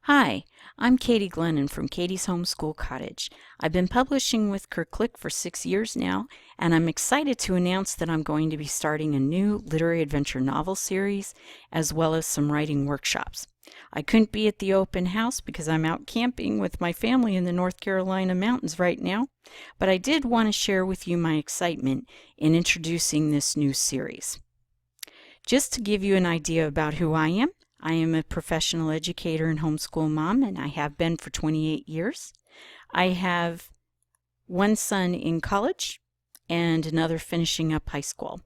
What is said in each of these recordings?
Hi, I'm Katie Glennon from Katie's Homeschool Cottage. I've been publishing with Kirklick for 6 years now, and I'm excited to announce that I'm going to be starting a new literary adventure novel series, as well as some writing workshops. I couldn't be at the open house because I'm out camping with my family in the North Carolina mountains right now, but I did want to share with you my excitement in introducing this new series. Just to give you an idea about who I am a professional educator and homeschool mom, and I have been for 28 years. I have one son in college and another finishing up high school.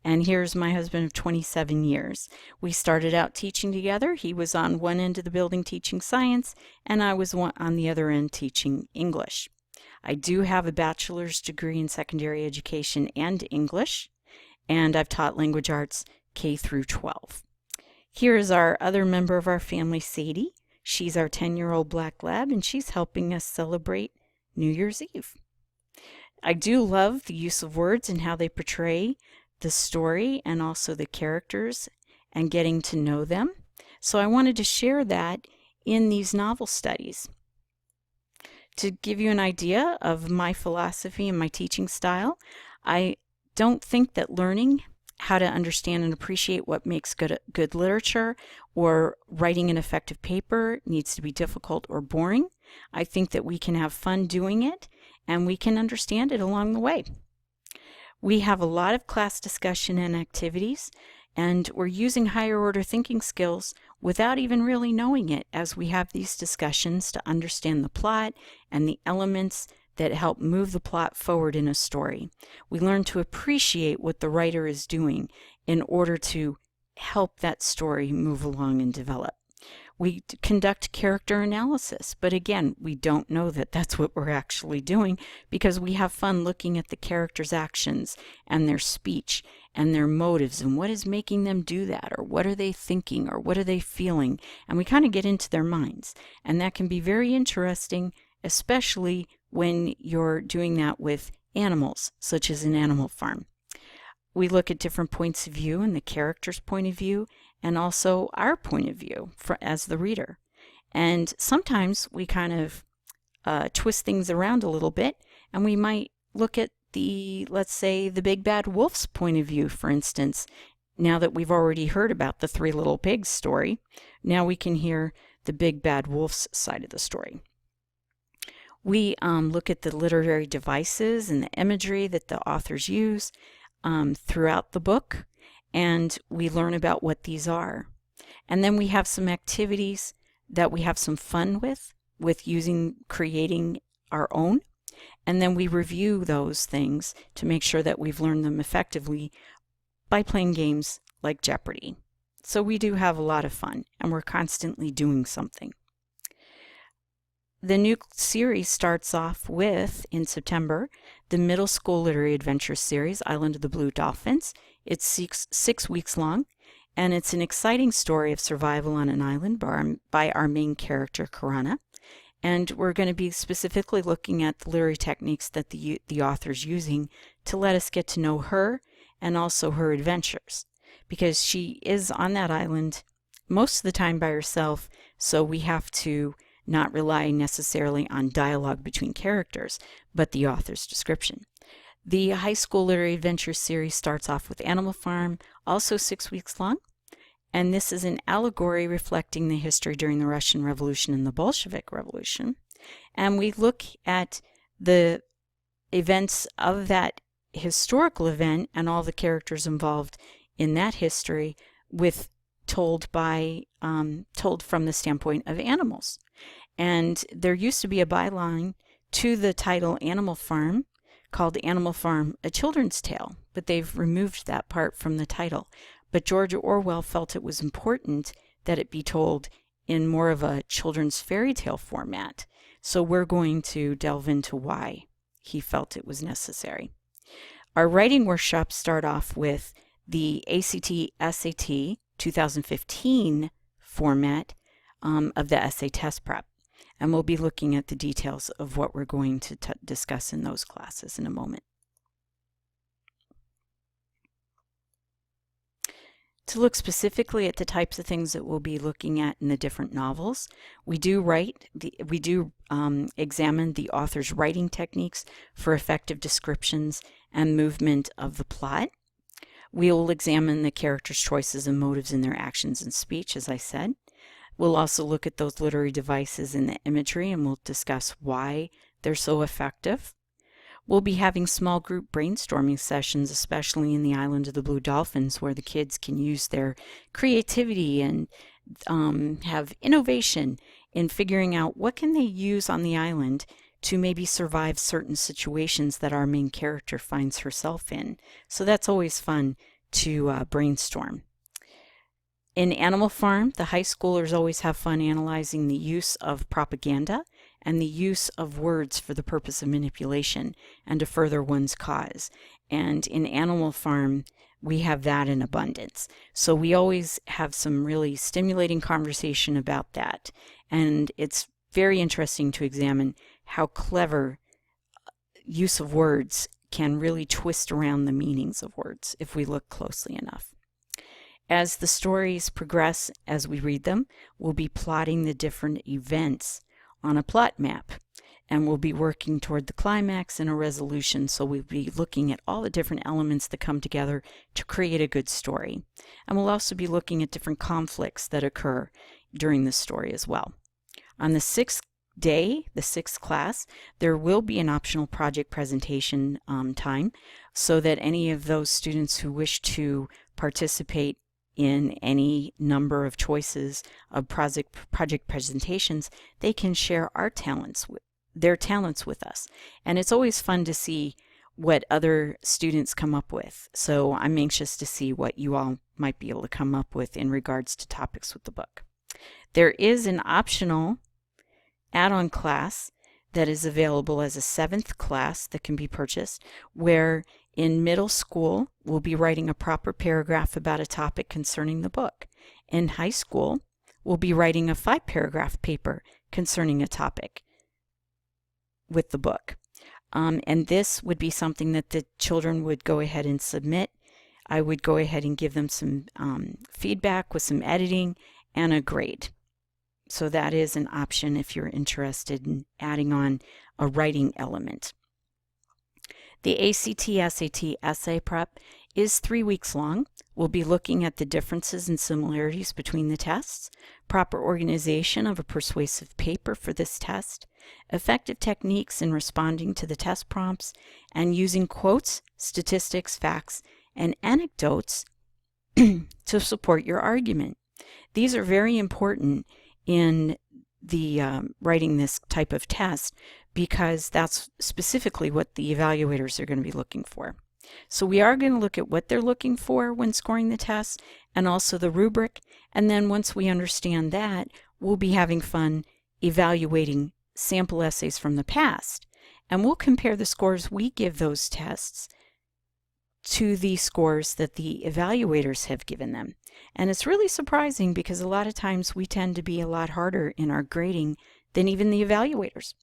And here's my husband of 27 years. We started out teaching together. He was on one end of the building teaching science, and I was on the other end teaching English. I do have a bachelor's degree in secondary education and English, and I've taught language arts K through 12. Here is our other member of our family, Sadie. She's our 10-year-old black lab, and she's helping us celebrate New Year's Eve. I do love the use of words and how they portray the story and also the characters and getting to know them. So I wanted to share that in these novel studies. To give you an idea of my philosophy and my teaching style, I don't think that learning how to understand and appreciate what makes good literature or writing an effective paper needs to be difficult or boring. I think that we can have fun doing it and we can understand it along the way. We have a lot of class discussion and activities, and we're using higher order thinking skills without even really knowing it as we have these discussions to understand the plot and the elements that help move the plot forward in a story. We learn to appreciate what the writer is doing in order to help that story move along and develop. We conduct character analysis, but again, we don't know that that's what we're actually doing because we have fun looking at the characters' actions and their speech and their motives and what is making them do that, or what are they thinking, or what are they feeling, and we kind of get into their minds. And that can be very interesting, especially when you're doing that with animals, such as an animal farm. We look at different points of view and the character's point of view, and also our point of view as the reader. And sometimes we kind of twist things around a little bit, and we might look at let's say, the Big Bad Wolf's point of view, for instance. Now that we've already heard about the Three Little Pigs story, now we can hear the Big Bad Wolf's side of the story. We look at the literary devices and the imagery that the authors use throughout the book, and we learn about what these are. And then we have some activities that we have some fun with creating our own, and then we review those things to make sure that we've learned them effectively by playing games like Jeopardy. So we do have a lot of fun, and we're constantly doing something. The new series starts off with, in September, the Middle School Literary Adventure series, Island of the Blue Dolphins. It's six weeks long, and it's an exciting story of survival on an island by our main character, Karana. And we're going to be specifically looking at the literary techniques that the author's using to let us get to know her and also her adventures, because she is on that island most of the time by herself, so we have to not rely necessarily on dialogue between characters, but the author's description. The High School Literary Adventure series starts off with Animal Farm, also 6 weeks long, and this is an allegory reflecting the history during the Russian Revolution and the Bolshevik Revolution. And we look at the events of that historical event and all the characters involved in that history told from the standpoint of animals. And there used to be a byline to the title Animal Farm called Animal Farm, A Children's Tale, but they've removed that part from the title. But George Orwell felt it was important that it be told in more of a children's fairy tale format. So we're going to delve into why he felt it was necessary. Our writing workshops start off with the ACT/SAT 2015 format of the essay test prep. And we'll be looking at the details of what we're going to discuss in those classes in a moment. To look specifically at the types of things that we'll be looking at in the different novels, we do examine the author's writing techniques for effective descriptions and movement of the plot. We will examine the characters' choices and motives in their actions and speech, as I said. We'll also look at those literary devices and the imagery, and we'll discuss why they're so effective. We'll be having small group brainstorming sessions, especially in the Island of the Blue Dolphins, where the kids can use their creativity and have innovation in figuring out what can they use on the island to maybe survive certain situations that our main character finds herself in. So that's always fun to brainstorm. In Animal Farm, the high schoolers always have fun analyzing the use of propaganda and the use of words for the purpose of manipulation and to further one's cause. And in Animal Farm, we have that in abundance. So we always have some really stimulating conversation about that. And it's very interesting to examine how clever use of words can really twist around the meanings of words if we look closely enough. As the stories progress as we read them, we'll be plotting the different events on a plot map, and we'll be working toward the climax and a resolution. So we'll be looking at all the different elements that come together to create a good story. And we'll also be looking at different conflicts that occur during the story as well. On the sixth day, the sixth class, there will be an optional project presentation time so that any of those students who wish to participate in any number of choices of project presentations, they can share their talents with us. And it's always fun to see what other students come up with. So I'm anxious to see what you all might be able to come up with in regards to topics with the book. There is an optional add-on class that is available as a 7th class that can be purchased, where in middle school we'll be writing a proper paragraph about a topic concerning the book. In high school, we'll be writing a 5-paragraph paper concerning a topic with the book. And this would be something that the children would go ahead and submit. I would go ahead and give them some feedback with some editing and a grade. So that is an option if you're interested in adding on a writing element. The ACT/SAT essay prep is 3 weeks long. We'll be looking at the differences and similarities between the tests, proper organization of a persuasive paper for this test, effective techniques in responding to the test prompts, and using quotes, statistics, facts, and anecdotes to support your argument. These are very important in the writing this type of test, because that's specifically what the evaluators are going to be looking for. So we are going to look at what they're looking for when scoring the test, and also the rubric. And then once we understand that, we'll be having fun evaluating sample essays from the past. And we'll compare the scores we give those tests to the scores that the evaluators have given them. And it's really surprising, because a lot of times we tend to be a lot harder in our grading than even the evaluators.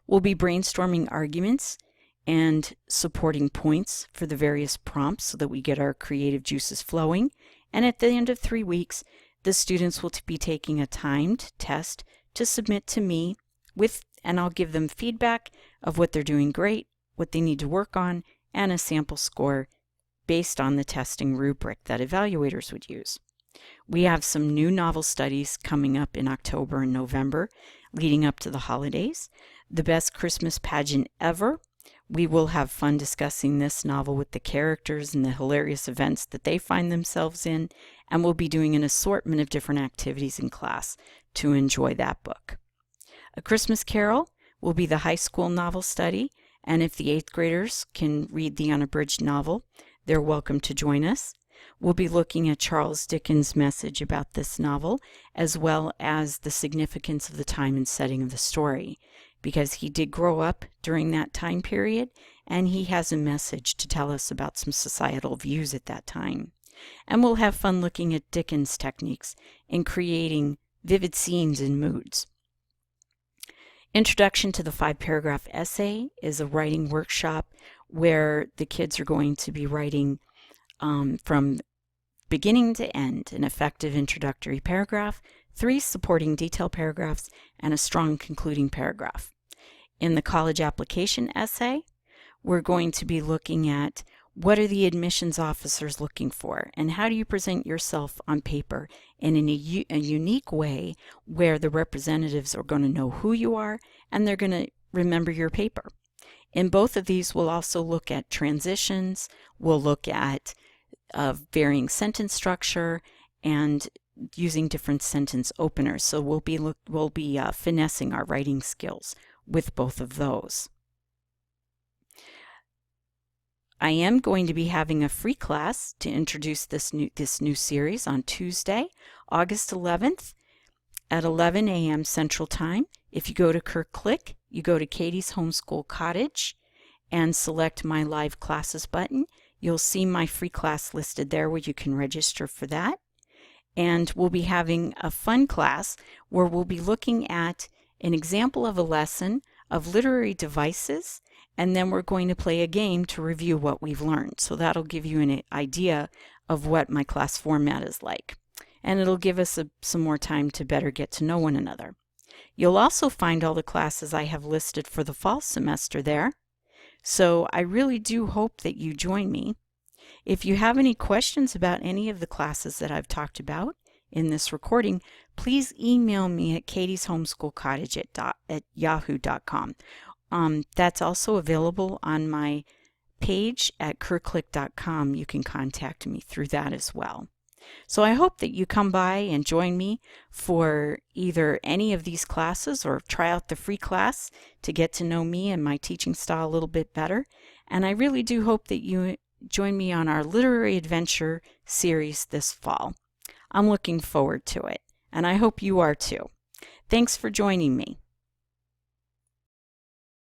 We'll be brainstorming arguments and supporting points for the various prompts so that we get our creative juices flowing. And at the end of 3 weeks, the students will be taking a timed test to submit to me and I'll give them feedback of what they're doing great, what they need to work on, and a sample score based on the testing rubric that evaluators would use. We have some new novel studies coming up in October and November, leading up to the holidays. The Best Christmas Pageant Ever. We will have fun discussing this novel with the characters and the hilarious events that they find themselves in, and we'll be doing an assortment of different activities in class to enjoy that book. A Christmas Carol will be the high school novel study, and if the 8th graders can read the unabridged novel, they're welcome to join us. We'll be looking at Charles Dickens' message about this novel, as well as the significance of the time and setting of the story, because he did grow up during that time period, and he has a message to tell us about some societal views at that time. And we'll have fun looking at Dickens' techniques in creating vivid scenes and moods. Introduction to the 5-paragraph essay is a writing workshop where the kids are going to be writing from beginning to end, an effective introductory paragraph, 3 supporting detail paragraphs, and a strong concluding paragraph. In the college application essay, we're going to be looking at what are the admissions officers looking for, and how do you present yourself on paper in a unique way where the representatives are going to know who you are and they're going to remember your paper. In both of these, we'll also look at transitions, we'll look at varying sentence structure, and using different sentence openers. So we'll be finessing our writing skills with both of those. I am going to be having a free class to introduce this new series on Tuesday, August 11th at 11 a.m. Central Time. If you go to CurrClick, you go to Katie's Homeschool Cottage and select My Live Classes button. You'll see my free class listed there where you can register for that. And we'll be having a fun class where we'll be looking at an example of a lesson of literary devices, and then we're going to play a game to review what we've learned. So that'll give you an idea of what my class format is like. And it'll give us some more time to better get to know one another. You'll also find all the classes I have listed for the fall semester there. So I really do hope that you join me. If you have any questions about any of the classes that I've talked about in this recording, please email me at katieshomeschoolcottage@yahoo.com. That's also available on my page at currclick.com. You can contact me through that as well. So I hope that you come by and join me for either any of these classes or try out the free class to get to know me and my teaching style a little bit better. And I really do hope that you join me on our literary adventure series this fall. I'm looking forward to it, and I hope you are too. Thanks for joining me.